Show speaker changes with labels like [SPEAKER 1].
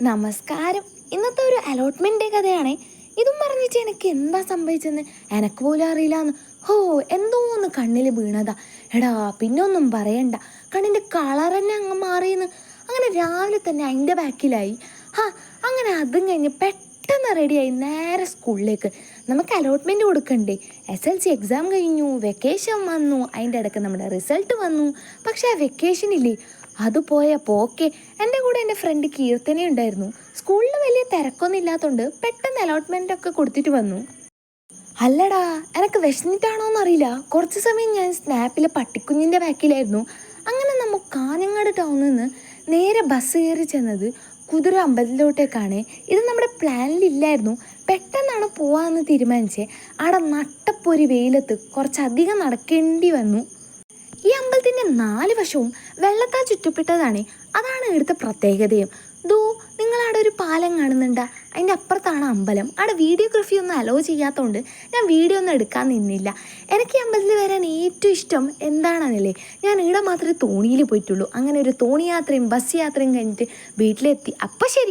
[SPEAKER 1] നമസ്കാരം. ഇന്നത്തെ ഒരു അലോട്ട്മെന്റ് ഡേ കഥയാണേ. ഇതും പറഞ്ഞിട്ട് എനിക്ക് എന്താ സംഭവിച്ചെന്ന് എനക്ക് പോലും അറിയില്ലാന്ന്. ഹോ, എന്തോ ഒന്ന് കണ്ണിൽ വീണതാ. എടാ, പിന്നെ ഒന്നും പറയണ്ട, കണ്ണിൻ്റെ കളർ തന്നെ അങ്ങ് മാറിയെന്ന്. അങ്ങനെ രാവിലെ തന്നെ അതിൻ്റെ ബാക്കിലായി. അങ്ങനെ അതും കഴിഞ്ഞ് പെട്ടെന്ന് റെഡിയായി നേരെ സ്കൂളിലേക്ക്. നമുക്ക് അലോട്ട്മെൻറ്റ് കൊടുക്കണ്ടേ. SLC എക്സാം കഴിഞ്ഞു, വെക്കേഷൻ വന്നു, അതിൻ്റെ ഇടയ്ക്ക് നമ്മുടെ റിസൾട്ട് വന്നു. പക്ഷേ ആ വെക്കേഷൻ ഇല്ലേ, അത് പോയപ്പോൾ ഓക്കെ. എൻ്റെ കൂടെ എൻ്റെ ഫ്രണ്ട് കീർത്തന ഉണ്ടായിരുന്നു. സ്കൂളിൽ വലിയ തിരക്കൊന്നും ഇല്ലാത്തതുകൊണ്ട് പെട്ടെന്ന് അലോട്ട്മെൻ്റ് ഒക്കെ കൊടുത്തിട്ട് വന്നു. അല്ലടാ, എനക്ക് വിശന്നിട്ടാണോന്നറിയില്ല, കുറച്ച് സമയം ഞാൻ സ്നാപ്പിലെ പട്ടിക്കുഞ്ഞിൻ്റെ ബാക്കിലായിരുന്നു. അങ്ങനെ നമ്മൾ കാഞ്ഞങ്ങാട് ടൗണിൽ നിന്ന് നേരെ ബസ് കയറി ചെന്നത് കുതിര അമ്പലത്തിലോട്ടേക്കാണ്. ഇത് നമ്മുടെ പ്ലാനിലില്ലായിരുന്നു, പെട്ടെന്നാണ് പോവാമെന്ന് തീരുമാനിച്ചത്. അവിടെ നട്ടപ്പൊരു വെയിലത്ത് കുറച്ചധികം നടക്കേണ്ടി വന്നു. ഈ അമ്പലത്തിൻ്റെ 4 വശവും വെള്ളത്താൽ ചുറ്റപ്പെട്ടതാണ്. അതാണ് ഇവിടുത്തെ പ്രത്യേകതയും. നിങ്ങളവിടെ ഒരു പാലം കാണുന്നുണ്ടാ, അതിൻ്റെ അപ്പുറത്താണ് അമ്പലം. അവിടെ വീഡിയോഗ്രാഫി ഒന്നും അലോ ചെയ്യാത്തതുകൊണ്ട് ഞാൻ വീഡിയോ ഒന്നും എടുക്കാൻ നിന്നില്ല. എനിക്ക് ഈ അമ്പലത്തിൽ വരാൻ ഏറ്റവും ഇഷ്ടം എന്താണെന്നല്ലേ, ഞാൻ ഇവിടെ മാത്രമേ തോണിയിൽ പോയിട്ടുള്ളൂ. അങ്ങനെ ഒരു തോണി യാത്രയും ബസ് യാത്രയും കഴിഞ്ഞിട്ട് വീട്ടിലെത്തി. അപ്പം ശരി.